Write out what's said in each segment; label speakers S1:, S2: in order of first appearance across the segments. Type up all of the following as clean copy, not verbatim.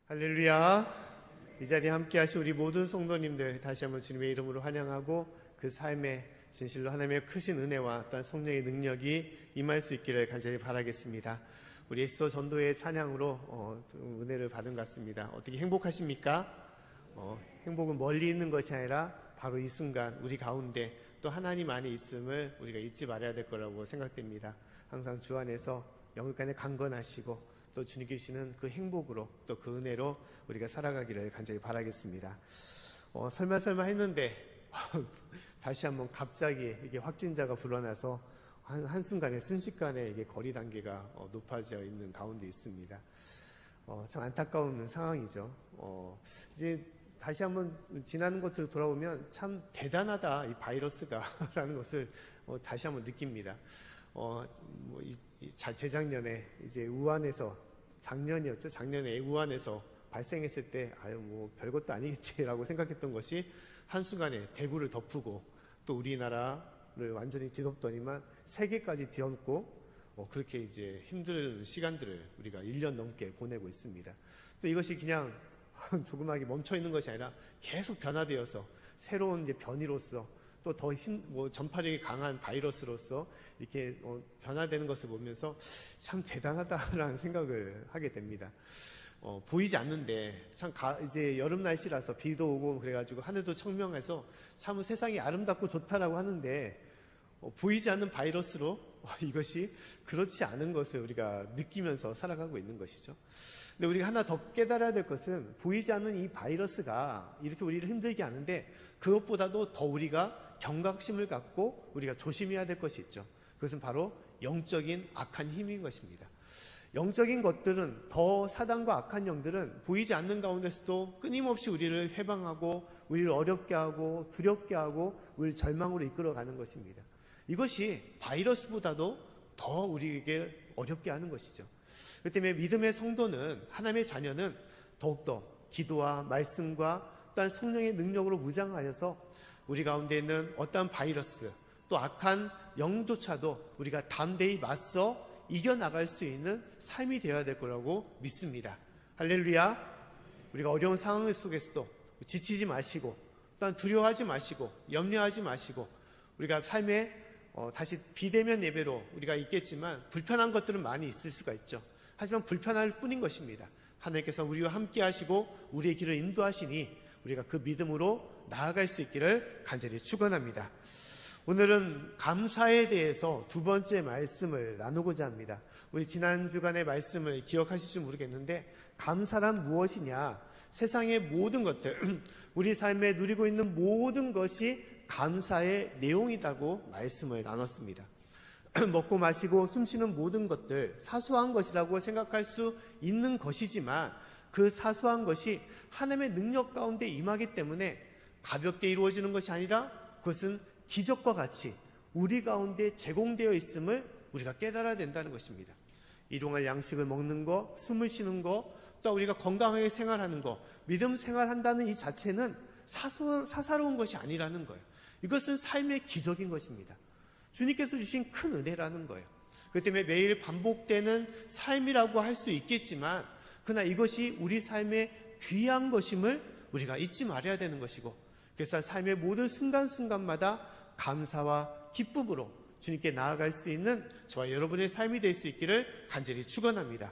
S1: 할렐루야. 이 자리에 함께 하신 우리 모든 성도님들 다시 한번 주님의 이름으로 환영하고 그 삶에 진실로 하나님의 크신 은혜와 또한 성령의 능력이 임할 수 있기를 간절히 바라겠습니다. 우리 에스더 전도의 찬양으로 은혜를 받은 것 같습니다. 어떻게 행복하십니까? 행복은 멀리 있는 것이 아니라 바로 이 순간 우리 가운데 또 하나님 안에 있음을 우리가 잊지 말아야 될 거라고 생각됩니다. 항상 주 안에서 영육간에 강건하시고 또 주님께 주시는 그 행복으로 또 그 은혜로 우리가 살아가기를 간절히 바라겠습니다. 설마 했는데 다시 한번 갑자기 이게 확진자가 불어나서 한순간에 순식간에 이게 거리 단계가 높아져 있는 가운데 있습니다. 참 안타까운 상황이죠. 이제 다시 한번 지나는 것들을 돌아보면 참 대단하다 이 바이러스가 라는 것을 다시 한번 느낍니다. 재작년에 이제 우한에서 작년이었죠. 작년에 우한에서 발생했을 때 별것도 아니겠지라고 생각했던 것이 한순간에 대구를 덮고 또 우리나라를 완전히 뒤덮더니만 세계까지 뒤덮고 그렇게 이제 힘든 시간들을 우리가 1년 넘게 보내고 있습니다. 또 이것이 그냥 조그맣게 멈춰 있는 것이 아니라 계속 변화되어서 새로운 이제 변이로서 또 더 전파력이 강한 바이러스로서 이렇게 변화되는 것을 보면서 참 대단하다라는 생각을 하게 됩니다. 보이지 않는데 참 이제 여름 날씨라서 비도 오고 그래가지고 하늘도 청명해서 참 세상이 아름답고 좋다라고 하는데 보이지 않는 바이러스로 이것이 그렇지 않은 것을 우리가 느끼면서 살아가고 있는 것이죠. 근데 우리가 하나 더 깨달아야 될 것은 보이지 않는 이 바이러스가 이렇게 우리를 힘들게 하는데 그것보다도 더 우리가 경각심을 갖고 우리가 조심해야 될 것이 있죠. 그것은 바로 영적인 악한 힘인 것입니다. 영적인 것들은 더 사단과 악한 영들은 보이지 않는 가운데서도 끊임없이 우리를 해방하고 우리를 어렵게 하고 두렵게 하고 우리를 절망으로 이끌어가는 것입니다. 이것이 바이러스보다도 더 우리에게 어렵게 하는 것이죠. 그렇기 때문에 믿음의 성도는 하나님의 자녀는 더욱더 기도와 말씀과 또한 성령의 능력으로 무장하여서 우리 가운데 있는 어떠한 바이러스 또 악한 영조차도 우리가 담대히 맞서 이겨나갈 수 있는 삶이 되어야 될 거라고 믿습니다. 할렐루야. 우리가 어려운 상황 속에서도 지치지 마시고 또한 두려워하지 마시고 염려하지 마시고 우리가 삶에 다시 비대면 예배로 우리가 있겠지만 불편한 것들은 많이 있을 수가 있죠. 하지만 불편할 뿐인 것입니다. 하나님께서 우리와 함께 하시고 우리의 길을 인도하시니 우리가 그 믿음으로 나아갈 수 있기를 간절히 축원합니다. 오늘은 감사에 대해서 두 번째 말씀을 나누고자 합니다. 우리 지난 주간의 말씀을 기억하실지 모르겠는데 감사란 무엇이냐? 세상의 모든 것들, 우리 삶에 누리고 있는 모든 것이 감사의 내용이라고 말씀을 나눴습니다. 먹고 마시고 숨쉬는 모든 것들 사소한 것이라고 생각할 수 있는 것이지만 그 사소한 것이 하나님의 능력 가운데 임하기 때문에 가볍게 이루어지는 것이 아니라 그것은 기적과 같이 우리 가운데 제공되어 있음을 우리가 깨달아야 된다는 것입니다. 일용할 양식을 먹는 것, 숨을 쉬는 것, 또 우리가 건강하게 생활하는 것, 믿음 생활한다는 이 자체는 사사로운 것이 아니라는 거예요. 이것은 삶의 기적인 것입니다. 주님께서 주신 큰 은혜라는 거예요. 그렇기 때문에 매일 반복되는 삶이라고 할 수 있겠지만 그러나 이것이 우리 삶의 귀한 것임을 우리가 잊지 말아야 되는 것이고 그래서 삶의 모든 순간순간마다 감사와 기쁨으로 주님께 나아갈 수 있는 저와 여러분의 삶이 될 수 있기를 간절히 축원합니다.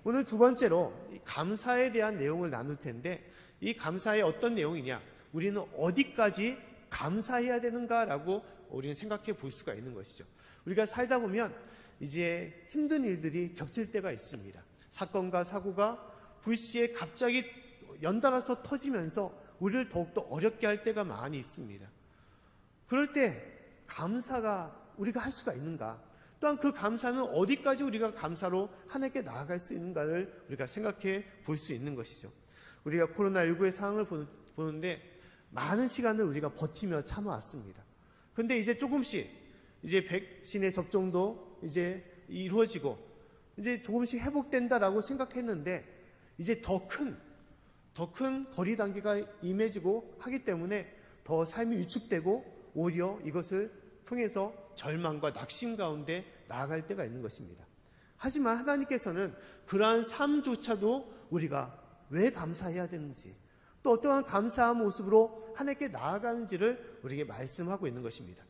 S1: 오늘 두 번째로 감사에 대한 내용을 나눌 텐데 이 감사의 어떤 내용이냐, 우리는 어디까지 감사해야 되는가라고 우리는 생각해 볼 수가 있는 것이죠. 우리가 살다 보면 이제 힘든 일들이 겹칠 때가 있습니다. 사건과 사고가 불시에 갑자기 연달아서 터지면서 우리를 더욱더 어렵게 할 때가 많이 있습니다. 그럴 때 감사가 우리가 할 수가 있는가? 또한 그 감사는 어디까지 우리가 감사로 하나님께 나아갈 수 있는가를 우리가 생각해 볼 수 있는 것이죠. 우리가 코로나19의 상황을 보는데 많은 시간을 우리가 버티며 참아왔습니다. 근데 이제 조금씩 이제 백신의 접종도 이제 이루어지고 이제 조금씩 회복된다라고 생각했는데 이제 더 큰 거리 단계가 임해지고 하기 때문에 더 삶이 위축되고 오히려 이것을 통해서 절망과 낙심 가운데 나아갈 때가 있는 것입니다. 하지만 하나님께서는 그러한 삶조차도 우리가 왜 감사해야 되는지, 또 어떠한 감사한 모습으로 하나님께 나아가는지를 우리에게 말씀하고 있는 것입니다.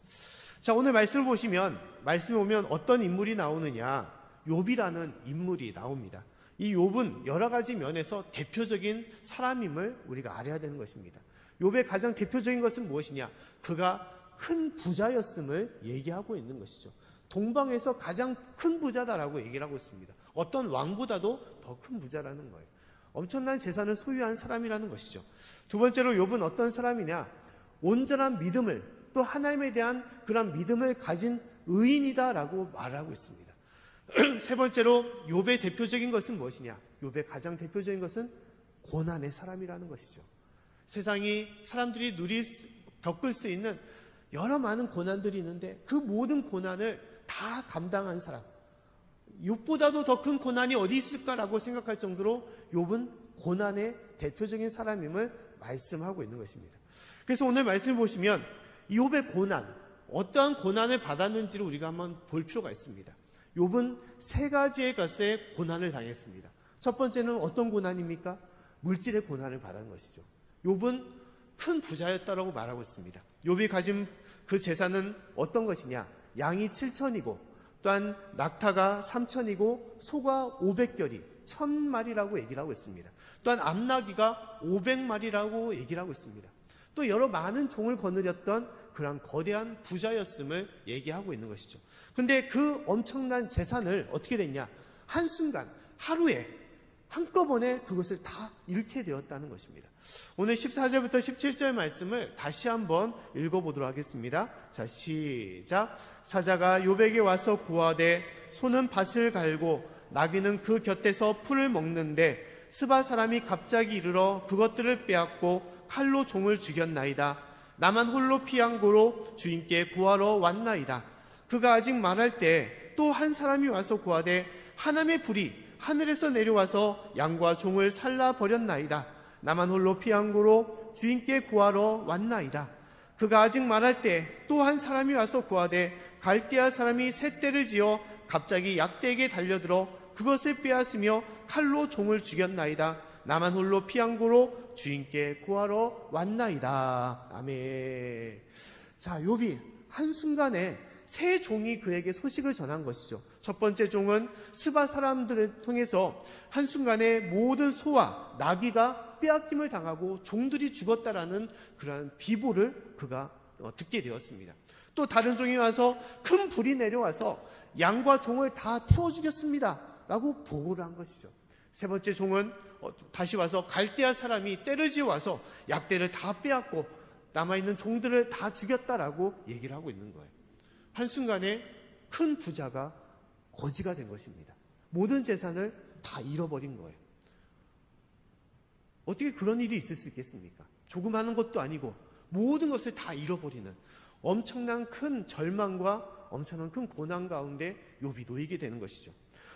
S1: 자, 오늘 말씀을 보시면, 말씀에 보면 어떤 인물이 나오느냐, 욥이라는 인물이 나옵니다. 이 욥은 여러 가지 면에서 대표적인 사람임을 우리가 알아야 되는 것입니다. 욥의 가장 대표적인 것은 무엇이냐? 그가 큰 부자였음을 얘기하고 있는 것이죠. 동방에서 가장 큰 부자다라고 얘기를 하고 있습니다. 어떤 왕보다도 더 큰 부자라는 거예요. 엄청난 재산을 소유한 사람이라는 것이죠. 두 번째로 욥은 어떤 사람이냐? 온전한 믿음을, 또 하나님에 대한 그런 믿음을 가진 의인이다라고 말하고 있습니다. 세 번째로 욥의 대표적인 것은 무엇이냐? 욥의 가장 대표적인 것은 고난의 사람이라는 것이죠. 세상이 사람들이 겪을 수 있는 여러 많은 고난들이 있는데 그 모든 고난을 다 감당한 사람, 욥보다도 더 큰 고난이 어디 있을까라고 생각할 정도로 욥은 고난의 대표적인 사람임을 말씀하고 있는 것입니다. 그래서 오늘 말씀을 보시면 욥의 고난, 어떠한 고난을 받았는지를 우리가 한번 볼 필요가 있습니다. 욥은 세 가지의 것에 고난을 당했습니다. 첫 번째는 어떤 고난입니까? 물질의 고난을 받은 것이죠. 욥은 큰 부자였다라고 말하고 있습니다. 욥이 가진 그 재산은 어떤 것이냐? 양이 7천이고 또한 낙타가 3천이고 소가 500결이 1000마리라고 얘기를 하고 있습니다. 또한 암나귀가 500마리라고 얘기를 하고 있습니다. 또 여러 많은 종을 거느렸던 그런 거대한 부자였음을 얘기하고 있는 것이죠. 근데 그 엄청난 재산을 어떻게 됐냐? 한순간 하루에 한꺼번에 그것을 다 잃게 되었다는 것입니다. 오늘 14절부터 17절 말씀을 다시 한번 읽어보도록 하겠습니다. 자, 시작. 사자가 욥에게 와서 고하되 소는 밭을 갈고 나귀는 그 곁에서 풀을 먹는데 스바 사람이 갑자기 이르러 그것들을 빼앗고 칼로 종을 죽였나이다. 나만 홀로 피한 고로 주인께 구하러 왔나이다. 그가 아직 말할 때 또 한 사람이 와서 고하되 하나님의 불이 하늘에서 내려와서 양과 종을 살라버렸나이다. 나만 홀로 피한 고로 주인께 구하러 왔나이다. 그가 아직 말할 때 또 한 사람이 와서 고하되 갈대아 사람이 셋대를 지어 갑자기 약대에게 달려들어 그것을 빼앗으며 칼로 종을 죽였나이다. 나만 홀로 피한 고로 주인께 구하러 왔나이다. 아멘. 자, 욥이 한순간에 세 종이 그에게 소식을 전한 것이죠. 첫 번째 종은 스바 사람들을 통해서 한순간에 모든 소와 나귀가 빼앗김을 당하고 종들이 죽었다라는 그러한 비보를 그가 듣게 되었습니다. 또 다른 종이 와서 큰 불이 내려와서 양과 종을 다 태워 죽였습니다 라고 보고를 한 것이죠. 세 번째 종은 다시 와서 갈대아 사람이 때를 지어 와서 약대를 다 빼앗고 남아있는 종들을 다 죽였다라고 얘기를 하고 있는 거예요. 한순간에 큰 부자가 거지가 된 것입니다. 모든 재산을 다 잃어버린 거예요. 어떻게 그런 일이 있을 수 있겠습니까? 조금 하는 것도 아니고 모든 것을 다 잃어버리는 엄청난 큰 절망과 엄청난 큰 고난 가운데 욥이 놓이게 되는 것이죠.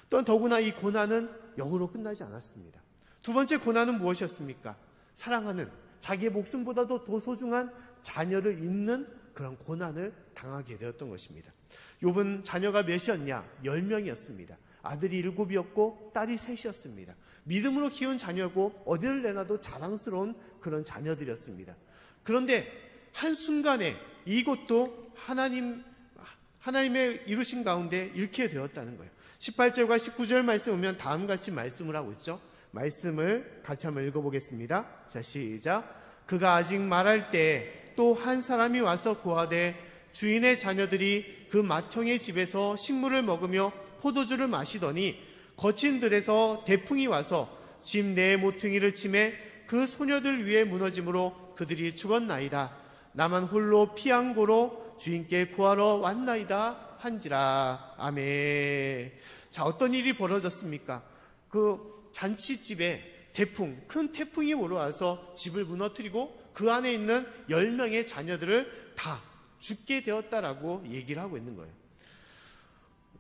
S1: 또한 더구나 이 고난은 영으로 끝나지 않았습니다. 두 번째 고난은 무엇이었습니까? 사랑하는 자기의 목숨보다도 더 소중한 자녀를 잃는 그런 고난을 당하게 되었던 것입니다. 욥은 자녀가 몇이었냐? 10명이었습니다. 아들이 7이었고 딸이 3이었습니다. 믿음으로 키운 자녀고 어디를 내놔도 자랑스러운 그런 자녀들이었습니다. 그런데 한순간에 이것도 하나님의 이루신 가운데 잃게 되었다는 거예요. 18절과 19절 말씀 보면 다음같이 말씀을 하고 있죠. 말씀을 같이 한번 읽어보겠습니다. 자, 시작. 그가 아직 말할 때 또 한 사람이 와서 고하되 주인의 자녀들이 그 맏형의 집에서 식물을 먹으며 포도주를 마시더니 거친 들에서 대풍이 와서 집 내의 모퉁이를 치매 그 소녀들 위에 무너짐으로 그들이 죽었나이다. 나만 홀로 피한 고로 주인께 구하러 왔나이다 한지라. 아멘. 자, 어떤 일이 벌어졌습니까? 그 잔치집에 큰 태풍이 몰아와서 집을 무너뜨리고 그 안에 있는 10명의 자녀들을 다 죽게 되었다라고 얘기를 하고 있는 거예요.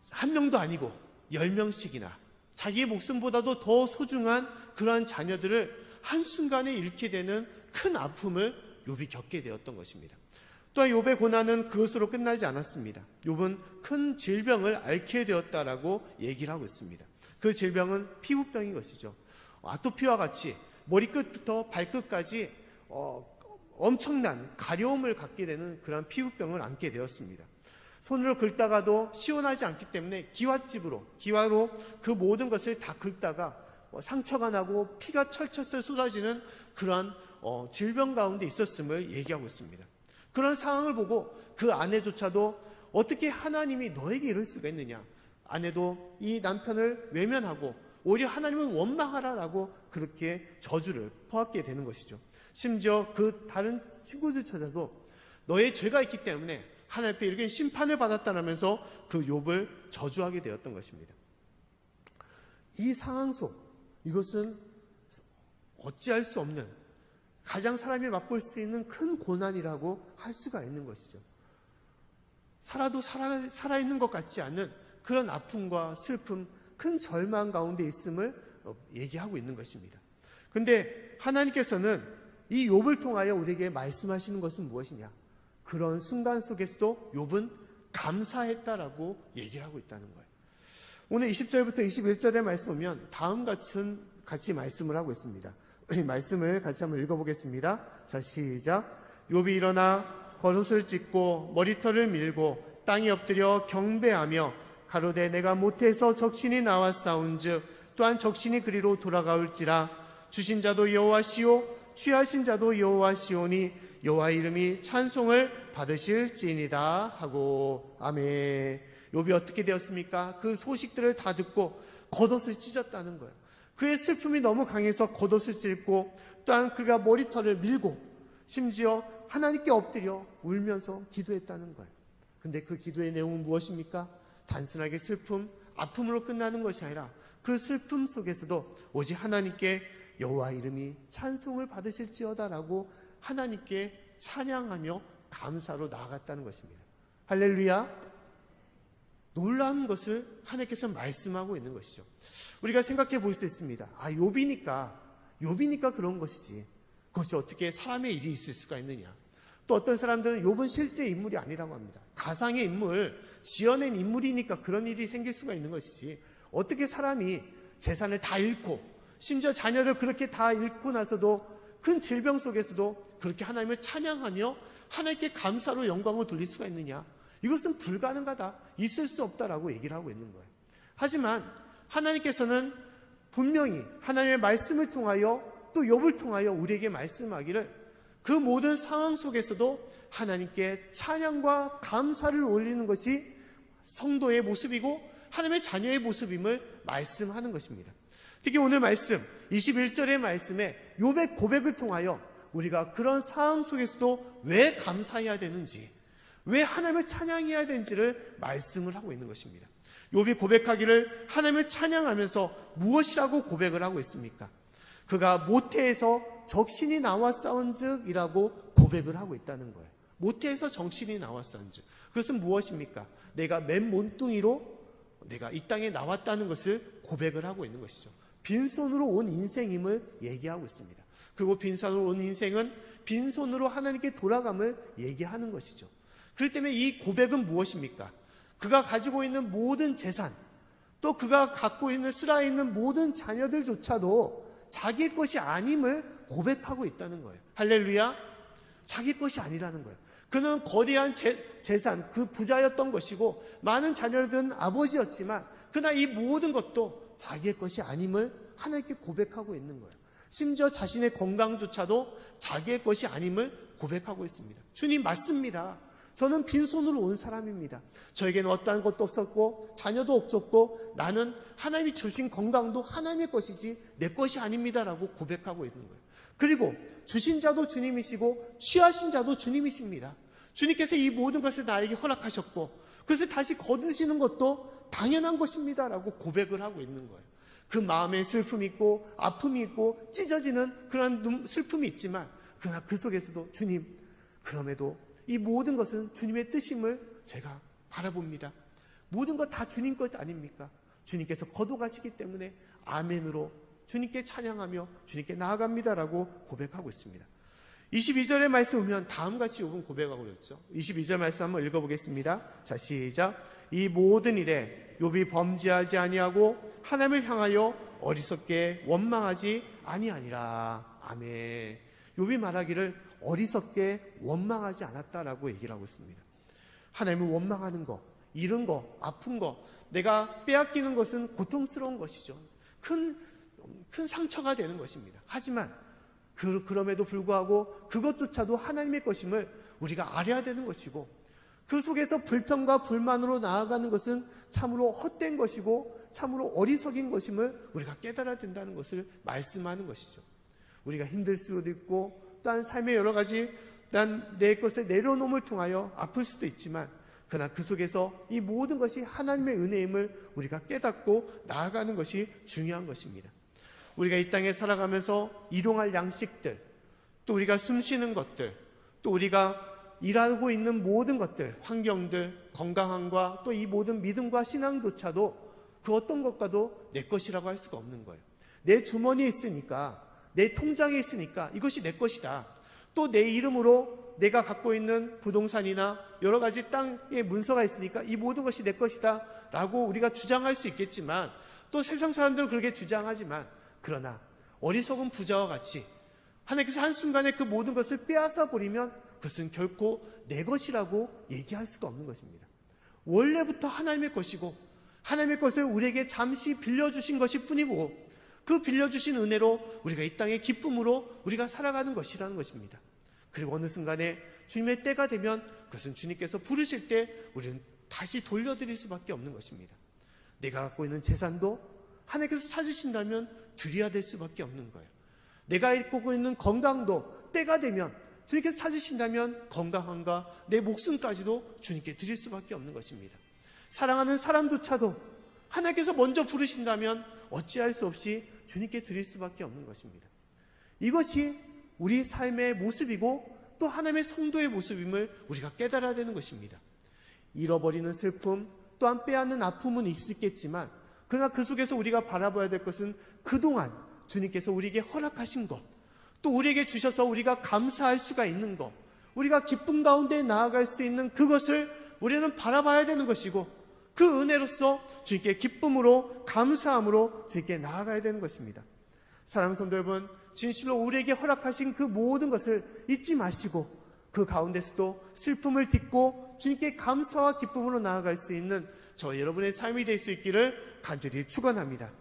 S1: 한 명도 아니고 10명씩이나 자기의 목숨보다도 더 소중한 그러한 자녀들을 한순간에 잃게 되는 큰 아픔을 욥이 겪게 되었던 것입니다. 또한 욥의 고난은 그것으로 끝나지 않았습니다. 욥은 큰 질병을 앓게 되었다라고 얘기를 하고 있습니다. 그 질병은 피부병인 것이죠. 아토피와 같이 머리끝부터 발끝까지 엄청난 가려움을 갖게 되는 그런 피부병을 안게 되었습니다. 손으로 긁다가도 시원하지 않기 때문에 기와로 그 모든 것을 다 긁다가 상처가 나고 피가 철철 쏟아지는 그러한 질병 가운데 있었음을 얘기하고 있습니다. 그런 상황을 보고 그 아내조차도 어떻게 하나님이 너에게 이럴 수가 있느냐, 아내도 이 남편을 외면하고 오히려 하나님을 원망하라라고 그렇게 저주를 퍼붓게 되는 것이죠. 심지어 그 다른 친구들조차도 너의 죄가 있기 때문에 하나님 앞에 이렇게 심판을 받았다라면서 그 욥을 저주하게 되었던 것입니다. 이 상황 속 이것은 어찌할 수 없는 가장 사람이 맛볼 수 있는 큰 고난이라고 할 수가 있는 것이죠. 살아도 살아있는 것 같지 않은 그런 아픔과 슬픔, 큰 절망 가운데 있음을 얘기하고 있는 것입니다. 그런데 하나님께서는 이 욥을 통하여 우리에게 말씀하시는 것은 무엇이냐? 그런 순간 속에서도 욥은 감사했다라고 얘기를 하고 있다는 거예요. 오늘 20절부터 21절의 말씀 보면 다음 같이 말씀을 하고 있습니다. 이 말씀을 같이 한번 읽어보겠습니다. 자, 시작. 욥이 일어나 겉옷을 찢고 머리털을 밀고 땅에 엎드려 경배하며 가로되 내가 모태에서 적신이 나왔사온즉 또한 적신이 그리로 돌아가올지라. 주신 자도 여호와시오 취하신 자도 여호와시오니 여호와 이름이 찬송을 받으실지니이다 하고. 아멘. 욥이 어떻게 되었습니까? 그 소식들을 다 듣고 겉옷을 찢었다는 거예요. 그의 슬픔이 너무 강해서 겉옷을 찢고 또한 그가 머리털을 밀고 심지어 하나님께 엎드려 울면서 기도했다는 거예요. 근데 그 기도의 내용은 무엇입니까? 단순하게 슬픔, 아픔으로 끝나는 것이 아니라 그 슬픔 속에서도 오직 하나님께 여호와 이름이 찬송을 받으실지어다라고 하나님께 찬양하며 감사로 나아갔다는 것입니다. 할렐루야. 놀라운 것을 하나님께서 말씀하고 있는 것이죠. 우리가 생각해 볼 수 있습니다. 욥이니까 그런 것이지, 그것이 어떻게 사람의 일이 있을 수가 있느냐. 또 어떤 사람들은 욥은 실제 인물이 아니라고 합니다. 가상의 인물, 지어낸 인물이니까 그런 일이 생길 수가 있는 것이지, 어떻게 사람이 재산을 다 잃고 심지어 자녀를 그렇게 다 잃고 나서도 큰 질병 속에서도 그렇게 하나님을 찬양하며 하나님께 감사로 영광을 돌릴 수가 있느냐. 이것은 불가능하다, 있을 수 없다라고 얘기를 하고 있는 거예요. 하지만 하나님께서는 분명히 하나님의 말씀을 통하여 또 욥을 통하여 우리에게 말씀하기를 그 모든 상황 속에서도 하나님께 찬양과 감사를 올리는 것이 성도의 모습이고 하나님의 자녀의 모습임을 말씀하는 것입니다. 특히 오늘 말씀 21절의 말씀에 욥의 고백을 통하여 우리가 그런 상황 속에서도 왜 감사해야 되는지, 왜 하나님을 찬양해야 되는지를 말씀을 하고 있는 것입니다. 욥이 고백하기를 하나님을 찬양하면서 무엇이라고 고백을 하고 있습니까? 그가 모태에서 적신이 나왔사온즉 이라고 고백을 하고 있다는 거예요. 모태에서 적신이 나왔사온즉, 그것은 무엇입니까? 내가 맨 몸뚱이로 내가 이 땅에 나왔다는 것을 고백을 하고 있는 것이죠. 빈손으로 온 인생임을 얘기하고 있습니다. 그리고 빈손으로 온 인생은 빈손으로 하나님께 돌아감을 얘기하는 것이죠. 그렇기 때문에 이 고백은 무엇입니까? 그가 가지고 있는 모든 재산, 또 그가 갖고 있는 쓰라 있는 모든 자녀들조차도 자기의 것이 아님을 고백하고 있다는 거예요. 할렐루야. 자기 것이 아니라는 거예요. 그는 거대한 재산, 그 부자였던 것이고 많은 자녀를 둔 아버지였지만 그러나 이 모든 것도 자기의 것이 아님을 하나님께 고백하고 있는 거예요. 심지어 자신의 건강조차도 자기의 것이 아님을 고백하고 있습니다. 주님, 맞습니다. 저는 빈손으로 온 사람입니다. 저에게는 어떠한 것도 없었고 자녀도 없었고 나는 하나님이 주신 건강도 하나님의 것이지 내 것이 아닙니다라고 고백하고 있는 거예요. 그리고 주신 자도 주님이시고 취하신 자도 주님이십니다. 주님께서 이 모든 것을 나에게 허락하셨고 그것을 다시 거두시는 것도 당연한 것입니다라고 고백을 하고 있는 거예요. 그 마음에 슬픔이 있고 아픔이 있고 찢어지는 그런 슬픔이 있지만 그러나 그 속에서도 주님, 그럼에도 이 모든 것은 주님의 뜻임을 제가 바라봅니다. 모든 것 다 주님 것 아닙니까? 주님께서 거둬가시기 때문에 아멘으로 주님께 찬양하며 주님께 나아갑니다라고 고백하고 있습니다. 22절의 말씀 보면 다음같이 욥은 고백하고 그랬죠. 22절 말씀 한번 읽어보겠습니다. 자, 시작. 이 모든 일에 욥이 범죄하지 아니하고 하나님을 향하여 어리석게 원망하지 아니하니라. 아멘. 욥이 말하기를 어리석게 원망하지 않았다라고 얘기를 하고 있습니다. 하나님을 원망하는 거, 잃은 거, 아픈 거, 내가 빼앗기는 것은 고통스러운 것이죠. 큰 상처가 되는 것입니다. 하지만 그럼에도 불구하고 그것조차도 하나님의 것임을 우리가 알아야 되는 것이고, 그 속에서 불평과 불만으로 나아가는 것은 참으로 헛된 것이고 참으로 어리석인 것임을 우리가 깨달아야 된다는 것을 말씀하는 것이죠. 우리가 힘들 수도 있고 또한 삶의 여러 가지 내 것을 내려놓음을 통하여 아플 수도 있지만, 그러나 그 속에서 이 모든 것이 하나님의 은혜임을 우리가 깨닫고 나아가는 것이 중요한 것입니다. 우리가 이 땅에 살아가면서 일용할 양식들, 또 우리가 숨쉬는 것들, 또 우리가 일하고 있는 모든 것들, 환경들, 건강함과 또 이 모든 믿음과 신앙조차도 그 어떤 것과도 내 것이라고 할 수가 없는 거예요. 내 주머니에 있으니까, 내 통장에 있으니까 이것이 내 것이다. 또 내 이름으로 내가 갖고 있는 부동산이나 여러 가지 땅의 문서가 있으니까 이 모든 것이 내 것이다 라고 우리가 주장할 수 있겠지만, 또 세상 사람들은 그렇게 주장하지만, 그러나 어리석은 부자와 같이 하나님께서 한순간에 그 모든 것을 빼앗아 버리면 그것은 결코 내 것이라고 얘기할 수가 없는 것입니다. 원래부터 하나님의 것이고 하나님의 것을 우리에게 잠시 빌려주신 것일 뿐이고, 그 빌려주신 은혜로 우리가 이 땅의 기쁨으로 우리가 살아가는 것이라는 것입니다. 그리고 어느 순간에 주님의 때가 되면 그것은 주님께서 부르실 때 우리는 다시 돌려드릴 수밖에 없는 것입니다. 내가 갖고 있는 재산도 하나님께서 찾으신다면 드려야 될 수밖에 없는 거예요. 내가 갖고 있는 건강도 때가 되면 주님께서 찾으신다면 건강함과 내 목숨까지도 주님께 드릴 수밖에 없는 것입니다. 사랑하는 사람조차도 하나님께서 먼저 부르신다면 어찌할 수 없이 주님께 드릴 수밖에 없는 것입니다. 이것이 우리 삶의 모습이고 또 하나님의 성도의 모습임을 우리가 깨달아야 되는 것입니다. 잃어버리는 슬픔, 또한 빼앗는 아픔은 있겠지만, 그러나 그 속에서 우리가 바라봐야 될 것은 그동안 주님께서 우리에게 허락하신 것, 또 우리에게 주셔서 우리가 감사할 수가 있는 것, 우리가 기쁨 가운데 나아갈 수 있는 그것을 우리는 바라봐야 되는 것이고, 그 은혜로서 주님께 기쁨으로 감사함으로 주님께 나아가야 되는 것입니다. 사랑하는 성도 여러분, 진실로 우리에게 허락하신 그 모든 것을 잊지 마시고 그 가운데서도 슬픔을 딛고 주님께 감사와 기쁨으로 나아갈 수 있는 저 여러분의 삶이 될 수 있기를 간절히 축원합니다.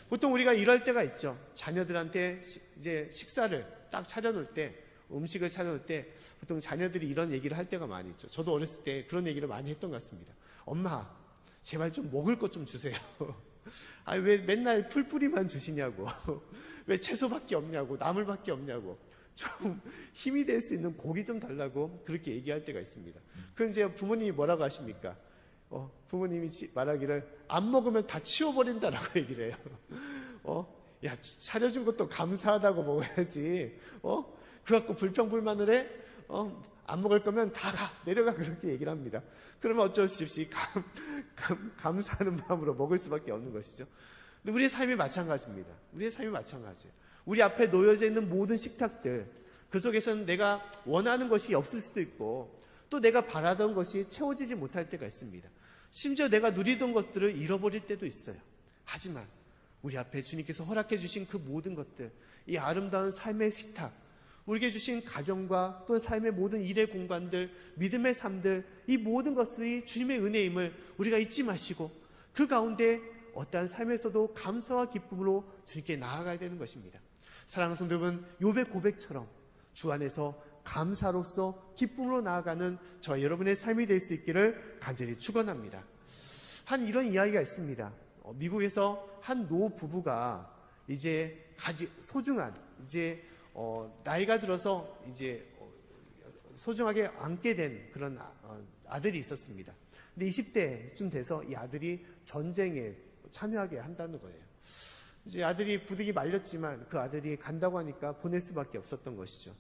S1: 보통 우리가 이럴 때가 있죠. 자녀들한테 이제 식사를 딱 차려놓을 때, 음식을 차려놓을 때 보통 자녀들이 이런 얘기를 할 때가 많이 있죠. 저도 어렸을 때 그런 얘기를 많이 했던 것 같습니다. 엄마, 제발 좀 먹을 것 좀 주세요. 아니, 왜 맨날 풀뿌리만 주시냐고. 왜 채소밖에 없냐고, 나물밖에 없냐고. 좀 힘이 될 수 있는 고기 좀 달라고 그렇게 얘기할 때가 있습니다. 그건 이제 부모님이 뭐라고 하십니까? 부모님이 말하기를 안 먹으면 다 치워버린다라고 얘기를 해요. 야, 차려준 것도 감사하다고 먹어야지. 그 갖고 불평불만을 해? 안 먹을 거면 다 가, 내려가, 그렇게 얘기를 합니다. 그러면 어쩔 수 없이 감사하는 마음으로 먹을 수밖에 없는 것이죠. 근데 우리의 삶이 마찬가지입니다. 우리의 삶이 마찬가지예요. 우리 앞에 놓여져 있는 모든 식탁들, 그 속에서는 내가 원하는 것이 없을 수도 있고, 또 내가 바라던 것이 채워지지 못할 때가 있습니다. 심지어 내가 누리던 것들을 잃어버릴 때도 있어요. 하지만 우리 앞에 주님께서 허락해 주신 그 모든 것들, 이 아름다운 삶의 식탁, 우리에게 주신 가정과 또 삶의 모든 일의 공간들, 믿음의 삶들, 이 모든 것들이 주님의 은혜임을 우리가 잊지 마시고 그 가운데 어떠한 삶에서도 감사와 기쁨으로 주님께 나아가야 되는 것입니다. 사랑하는 성도 여러분, 욥의 고백처럼 주 안에서 감사로서 기쁨으로 나아가는 저 여러분의 삶이 될 수 있기를 간절히 축원합니다. 한 이런 이야기가 있습니다. 미국에서 한 노 부부가 이제 소중한 나이가 들어서 이제 소중하게 안게 된 그런 아들이 있었습니다. 근데 20대쯤 돼서 이 아들이 전쟁에 참여하게 한다는 거예요. 이제 아들이 부득이 말렸지만 그 아들이 간다고 하니까 보낼 수밖에 없었던 것이죠.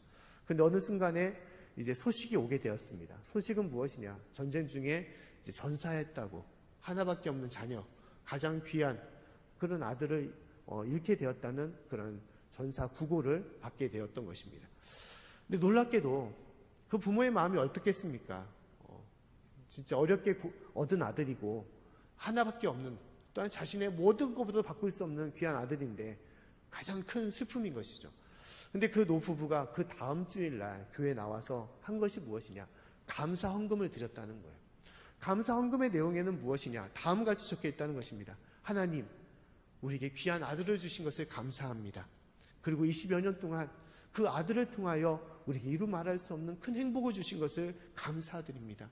S1: 근데 어느 순간에 이제 소식이 오게 되었습니다. 소식은 무엇이냐? 전쟁 중에 이제 전사했다고, 하나밖에 없는 자녀, 가장 귀한 그런 아들을 잃게 되었다는 그런 전사 구고를 받게 되었던 것입니다. 근데 놀랍게도 그 부모의 마음이 어떻겠습니까? 진짜 어렵게 얻은 아들이고 하나밖에 없는, 또한 자신의 모든 것보다 바꿀 수 없는 귀한 아들인데 가장 큰 슬픔인 것이죠. 근데 그 노부부가 그 다음 주일날 교회에 나와서 한 것이 무엇이냐? 감사 헌금을 드렸다는 거예요. 감사 헌금의 내용에는 무엇이냐? 다음같이 적혀 있다는 것입니다. 하나님, 우리에게 귀한 아들을 주신 것을 감사합니다. 그리고 20여 년 동안 그 아들을 통하여 우리에게 이루 말할 수 없는 큰 행복을 주신 것을 감사드립니다.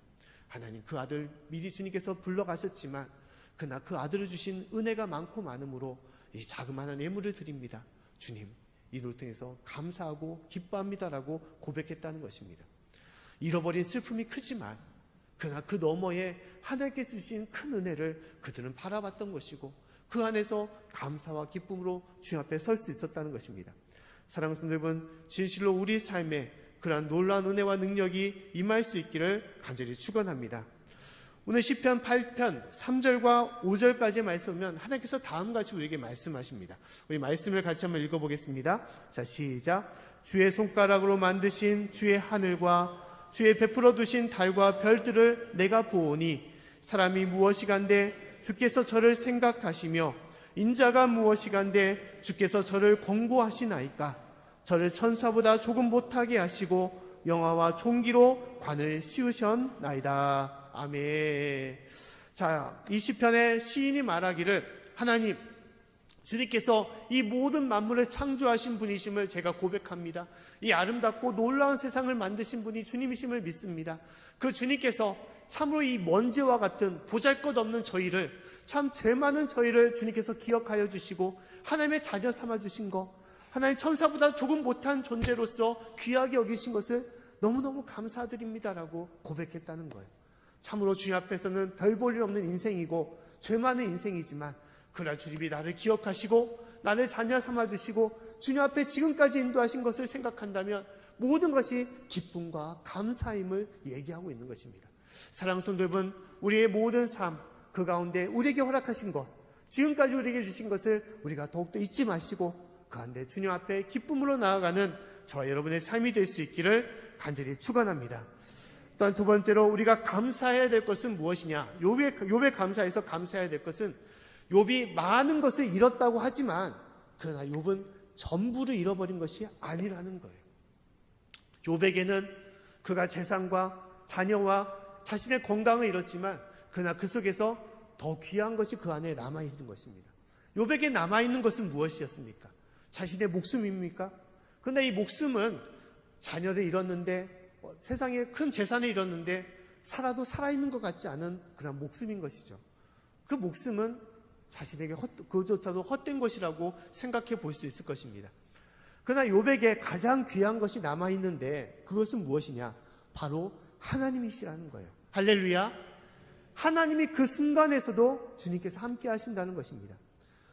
S1: 하나님, 그 아들 미리 주님께서 불러가셨지만 그러나 그 아들을 주신 은혜가 많고 많으므로 이 자그마한 예물을 드립니다. 주님, 이를 통해서 감사하고 기뻐합니다라고 고백했다는 것입니다. 잃어버린 슬픔이 크지만 그러나 그 너머에 하나님께서 주신 큰 은혜를 그들은 바라봤던 것이고 그 안에서 감사와 기쁨으로 주님 앞에 설 수 있었다는 것입니다. 사랑하는 성도 여러분, 진실로 우리 삶에 그러한 놀라운 은혜와 능력이 임할 수 있기를 간절히 축원합니다. 오늘 시편 8편 3절과 5절까지의 말씀을 하나님께서 다음같이 우리에게 말씀하십니다. 우리 말씀을 같이 한번 읽어보겠습니다. 자, 시작. 주의 손가락으로 만드신 주의 하늘과 주의 베풀어 두신 달과 별들을 내가 보오니 사람이 무엇이간데 주께서 저를 생각하시며 인자가 무엇이간데 주께서 저를 권고하시나이까. 저를 천사보다 조금 못하게 하시고 영화와 총기로 관을 씌우셨나이다. 아멘. 자, 이 시편의 시인이 말하기를 하나님, 주님께서 이 모든 만물을 창조하신 분이심을 제가 고백합니다. 이 아름답고 놀라운 세상을 만드신 분이 주님이심을 믿습니다. 그 주님께서 참으로 이 먼지와 같은 보잘것없는 저희를, 참 죄 많은 저희를 주님께서 기억하여 주시고 하나님의 자녀 삼아 주신 것, 하나님 천사보다 조금 못한 존재로서 귀하게 여기신 것을 너무너무 감사드립니다라고 고백했다는 거예요. 참으로 주님 앞에서는 별 볼 일 없는 인생이고 죄 많은 인생이지만 그러나 주님이 나를 기억하시고 나를 자녀 삼아주시고 주님 앞에 지금까지 인도하신 것을 생각한다면 모든 것이 기쁨과 감사임을 얘기하고 있는 것입니다. 사랑하는 성도 여러분, 우리의 모든 삶, 그 가운데 우리에게 허락하신 것, 지금까지 우리에게 주신 것을 우리가 더욱더 잊지 마시고 그 가운데 주님 앞에 기쁨으로 나아가는 저와 여러분의 삶이 될 수 있기를 간절히 축원합니다. 또한 두 번째로 우리가 감사해야 될 것은 무엇이냐? 욥의 감사에서 감사해야 될 것은 욥이 많은 것을 잃었다고 하지만 그러나 욥은 전부를 잃어버린 것이 아니라는 거예요. 욥에게는 그가 재산과 자녀와 자신의 건강을 잃었지만 그러나 그 속에서 더 귀한 것이 그 안에 남아있는 것입니다. 욥에게 남아있는 것은 무엇이었습니까? 자신의 목숨입니까? 그러나 이 목숨은 자녀를 잃었는데 세상에 큰 재산을 잃었는데 살아도 살아있는 것 같지 않은 그런 목숨인 것이죠. 그 목숨은 자신에게 그조차도 헛된 것이라고 생각해 볼 수 있을 것입니다. 그러나 욥에게 가장 귀한 것이 남아있는데 그것은 무엇이냐? 바로 하나님이시라는 거예요. 할렐루야. 하나님이 그 순간에서도 주님께서 함께 하신다는 것입니다.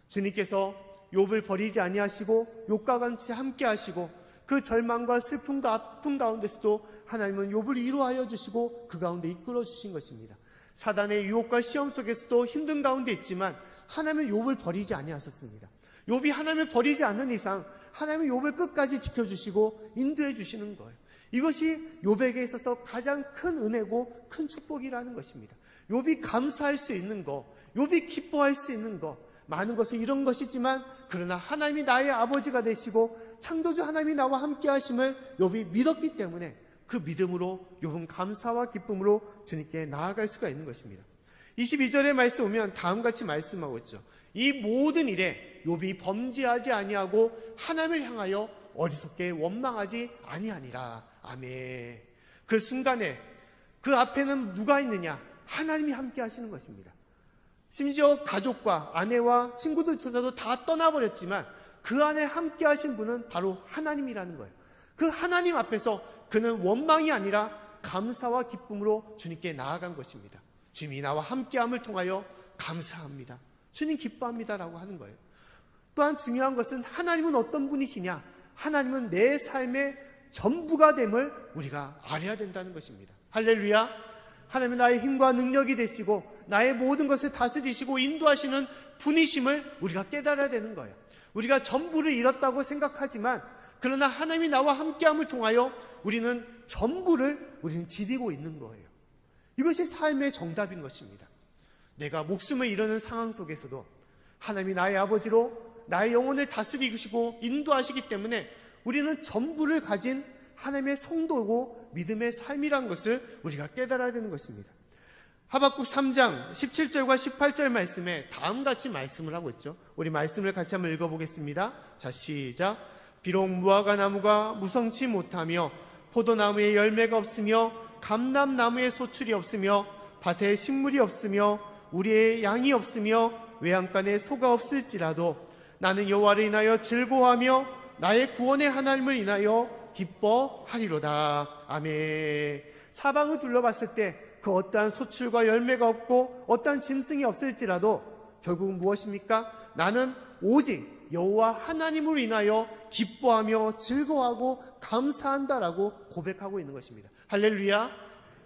S1: 주님께서 욥을 버리지 아니하시고 욥과 같이 함께 하시고 그 절망과 슬픔과 아픔 가운데서도 하나님은 욥을 위로하여 주시고 그 가운데 이끌어 주신 것입니다. 사단의 유혹과 시험 속에서도 힘든 가운데 있지만 하나님은 욥을 버리지 아니하셨습니다. 욥이 하나님을 버리지 않는 이상 하나님은 욥을 끝까지 지켜주시고 인도해 주시는 거예요. 이것이 욥에게 있어서 가장 큰 은혜고 큰 축복이라는 것입니다. 욥이 감사할 수 있는 것, 욥이 기뻐할 수 있는 것, 많은 것을 이런 것이지만 그러나 하나님이 나의 아버지가 되시고 창조주 하나님이 나와 함께 하심을 욥이 믿었기 때문에 그 믿음으로 욥은 감사와 기쁨으로 주님께 나아갈 수가 있는 것입니다. 22절의 말씀 오면 다음같이 말씀하고 있죠. 이 모든 일에 욥이 범죄하지 아니하고 하나님을 향하여 어리석게 원망하지 아니하니라. 아멘. 그 순간에 그 앞에는 누가 있느냐? 하나님이 함께 하시는 것입니다. 심지어 가족과 아내와 친구들조차도 다 떠나버렸지만 그 안에 함께 하신 분은 바로 하나님이라는 거예요. 그 하나님 앞에서 그는 원망이 아니라 감사와 기쁨으로 주님께 나아간 것입니다. 주님이 나와 함께함을 통하여 감사합니다. 주님 기뻐합니다라고 하는 거예요. 또한 중요한 것은 하나님은 어떤 분이시냐? 하나님은 내 삶의 전부가 됨을 우리가 알아야 된다는 것입니다. 할렐루야. 하나님은 나의 힘과 능력이 되시고 나의 모든 것을 다스리시고 인도하시는 분이심을 우리가 깨달아야 되는 거예요. 우리가 전부를 잃었다고 생각하지만 그러나 하나님이 나와 함께함을 통하여 우리는 전부를 지니고 있는 거예요. 이것이 삶의 정답인 것입니다. 내가 목숨을 잃는 상황 속에서도 하나님이 나의 아버지로 나의 영혼을 다스리시고 인도하시기 때문에 우리는 전부를 가진 하나님의 성도고 믿음의 삶이란 것을 우리가 깨달아야 되는 것입니다. 하박국 3장 17절과 18절 말씀에 다음같이 말씀을 하고 있죠. 우리 말씀을 같이 한번 읽어보겠습니다. 자, 시작. 비록 무화과 나무가 무성치 못하며 포도나무에 열매가 없으며 감람나무에 소출이 없으며 밭에 식물이 없으며 우리의 양이 없으며 외양간에 소가 없을지라도 나는 여호와를 인하여 즐거워하며 나의 구원의 하나님을 인하여 기뻐하리로다. 아멘. 사방을 둘러봤을 때 그 어떠한 소출과 열매가 없고 어떠한 짐승이 없을지라도 결국은 무엇입니까? 나는 오직 여호와 하나님을 인하여 기뻐하며 즐거워하고 감사한다라고 고백하고 있는 것입니다. 할렐루야.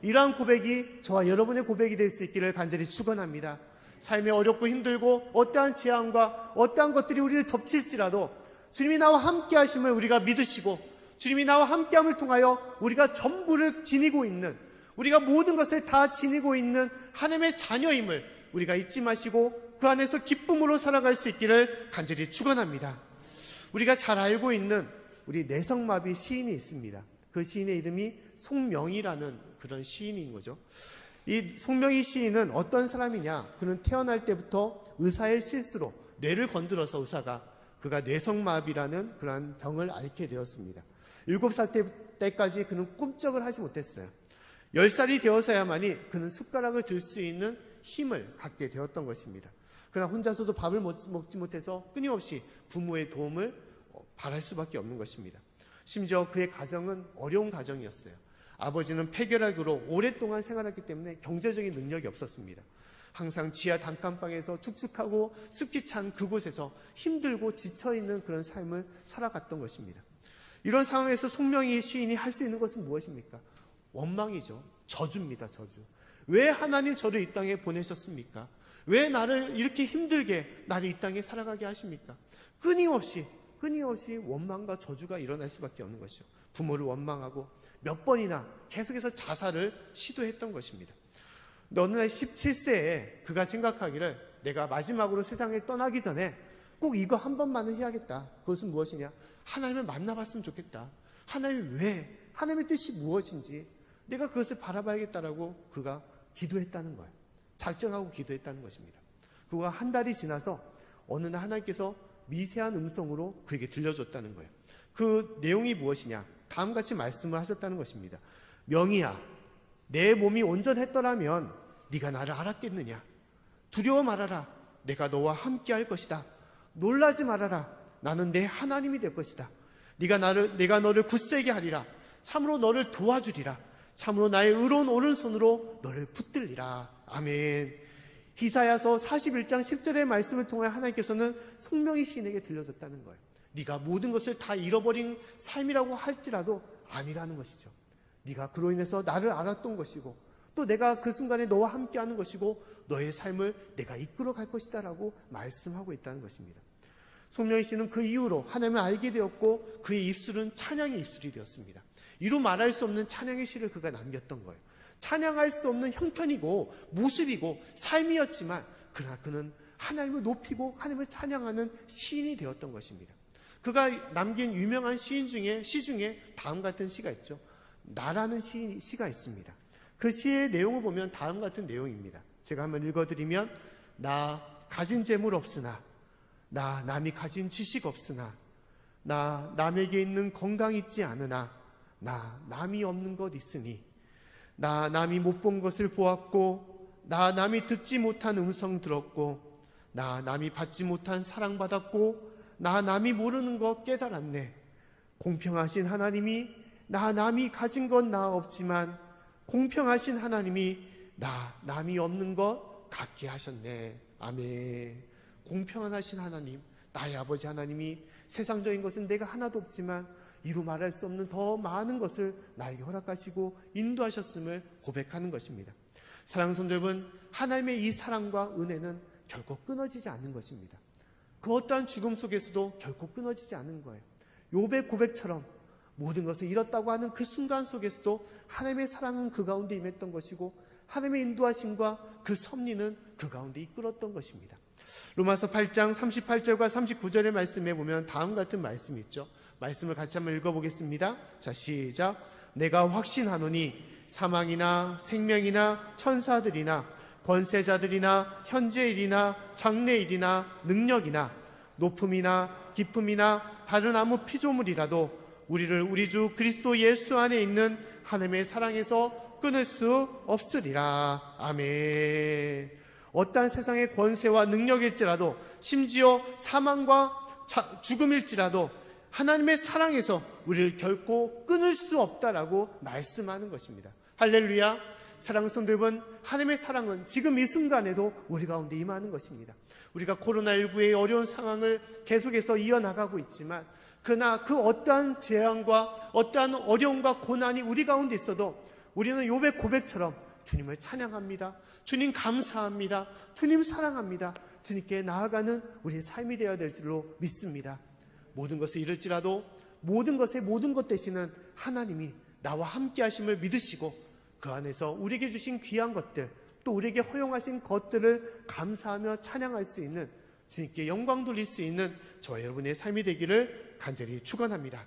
S1: 이러한 고백이 저와 여러분의 고백이 될 수 있기를 간절히 축원합니다. 삶이 어렵고 힘들고 어떠한 재앙과 어떠한 것들이 우리를 덮칠지라도 주님이 나와 함께 하심을 우리가 믿으시고 주님이 나와 함께함을 통하여 우리가 전부를 지니고 있는, 우리가 모든 것을 다 지니고 있는 하나님의 자녀임을 우리가 잊지 마시고 그 안에서 기쁨으로 살아갈 수 있기를 간절히 축원합니다. 우리가 잘 알고 있는 우리 내성마비 시인이 있습니다. 그 시인의 이름이 송명이라는 그런 시인인 거죠. 이 송명이 시인은 어떤 사람이냐? 그는 태어날 때부터 의사의 실수로 뇌를 건드려서 그가 뇌성마비라는 그러한 병을 앓게 되었습니다. 7살 때까지 그는 꿈쩍을 하지 못했어요. 10살이 되어서야만이 그는 숟가락을 들 수 있는 힘을 갖게 되었던 것입니다. 그러나 혼자서도 밥을 먹지 못해서 끊임없이 부모의 도움을 바랄 수밖에 없는 것입니다. 심지어 그의 가정은 어려운 가정이었어요. 아버지는 폐결핵으로 오랫동안 생활했기 때문에 경제적인 능력이 없었습니다. 항상 지하 단칸방에서 축축하고 습기 찬 그곳에서 힘들고 지쳐있는 그런 삶을 살아갔던 것입니다. 이런 상황에서 송명희 시인이 할 수 있는 것은 무엇입니까? 원망이죠. 저주입니다. 저주. 왜 하나님 저를 이 땅에 보내셨습니까? 왜 나를 이렇게 힘들게 나를 이 땅에 살아가게 하십니까? 끊임없이 원망과 저주가 일어날 수밖에 없는 것이죠. 부모를 원망하고 몇 번이나 계속해서 자살을 시도했던 것입니다. 어느 날 17세에 그가 생각하기를 내가 마지막으로 세상을 떠나기 전에 꼭 이거 한 번만은 해야겠다. 그것은 무엇이냐? 하나님을 만나봤으면 좋겠다. 하나님이 왜? 하나님의 뜻이 무엇인지 내가 그것을 바라봐야겠다라고 그가 기도했다는 거예요. 작정하고 기도했다는 것입니다. 그가 한 달이 지나서 어느 날 하나님께서 미세한 음성으로 그에게 들려줬다는 거예요. 그 내용이 무엇이냐? 다음같이 말씀을 하셨다는 것입니다. 명희야, 내 몸이 온전했더라면 네가 나를 알았겠느냐? 두려워 말아라. 내가 너와 함께 할 것이다. 놀라지 말아라. 나는 내 하나님이 될 것이다. 내가 너를 굳세게 하리라. 참으로 너를 도와주리라. 참으로 나의 의로운 오른손으로 너를 붙들리라. 아멘. 이사야서 41장 10절의 말씀을 통해 하나님께서는 송명희 시인에게 들려줬다는 거예요. 네가 모든 것을 다 잃어버린 삶이라고 할지라도 아니라는 것이죠. 네가 그로 인해서 나를 알았던 것이고 또 내가 그 순간에 너와 함께하는 것이고 너의 삶을 내가 이끌어 갈 것이다 라고 말씀하고 있다는 것입니다. 송명희 씨는 그 이후로 하나님을 알게 되었고 그의 입술은 찬양의 입술이 되었습니다. 이루 말할 수 없는 찬양의 시를 그가 남겼던 거예요. 찬양할 수 없는 형편이고 모습이고 삶이었지만 그러나 그는 하나님을 높이고 하나님을 찬양하는 시인이 되었던 것입니다. 그가 남긴 유명한 시 중에 다음 같은 시가 있죠. 나라는 시가 있습니다. 그 시의 내용을 보면 다음 같은 내용입니다. 제가 한번 읽어드리면 나 가진 재물 없으나 나 남이 가진 지식 없으나 나 남에게 있는 건강 있지 않으나 나 남이 없는 것 있으니 나 남이 못 본 것을 보았고 나 남이 듣지 못한 음성 들었고 나 남이 받지 못한 사랑받았고 나 남이 모르는 것 깨달았네. 공평하신 하나님이 나 남이 가진 건 나 없지만 공평하신 하나님이 나 남이 없는 것 갖게 하셨네. 아멘. 공평하신 하나님, 나의 아버지 하나님이 세상적인 것은 내가 하나도 없지만 이루 말할 수 없는 더 많은 것을 나에게 허락하시고 인도하셨음을 고백하는 것입니다. 사랑하는 성도 여러분, 하나님의 이 사랑과 은혜는 결코 끊어지지 않는 것입니다. 그 어떠한 죽음 속에서도 결코 끊어지지 않는 거예요. 욥의 고백처럼 모든 것을 잃었다고 하는 그 순간 속에서도 하나님의 사랑은 그 가운데 임했던 것이고 하나님의 인도하심과 그 섭리는 그 가운데 이끌었던 것입니다. 로마서 8장 38절과 39절의 말씀에 보면 다음 같은 말씀이 있죠. 말씀을 같이 한번 읽어보겠습니다. 자, 시작. 내가 확신하노니 사망이나 생명이나 천사들이나 권세자들이나 현재일이나 장래일이나 능력이나 높음이나 깊음이나 다른 아무 피조물이라도 우리를 우리 주 그리스도 예수 안에 있는 하나님의 사랑에서 끊을 수 없으리라. 아멘. 어떠한 세상의 권세와 능력일지라도 심지어 사망과 죽음일지라도 하나님의 사랑에서 우리를 결코 끊을 수 없다라고 말씀하는 것입니다. 할렐루야. 사랑하는 성도 여러분, 하나님의 사랑은 지금 이 순간에도 우리 가운데 임하는 것입니다. 우리가 코로나19의 어려운 상황을 계속해서 이어나가고 있지만 그러나 그 어떠한 재앙과 어떠한 어려움과 고난이 우리 가운데 있어도 우리는 욥의 고백처럼 주님을 찬양합니다. 주님 감사합니다. 주님 사랑합니다. 주님께 나아가는 우리의 삶이 되어야 될 줄로 믿습니다. 모든 것을 잃을지라도 모든 것의 모든 것 되시는 하나님이 나와 함께 하심을 믿으시고 그 안에서 우리에게 주신 귀한 것들 또 우리에게 허용하신 것들을 감사하며 찬양할 수 있는 주님께 영광 돌릴 수 있는 저와 여러분의 삶이 되기를 간절히 축원합니다.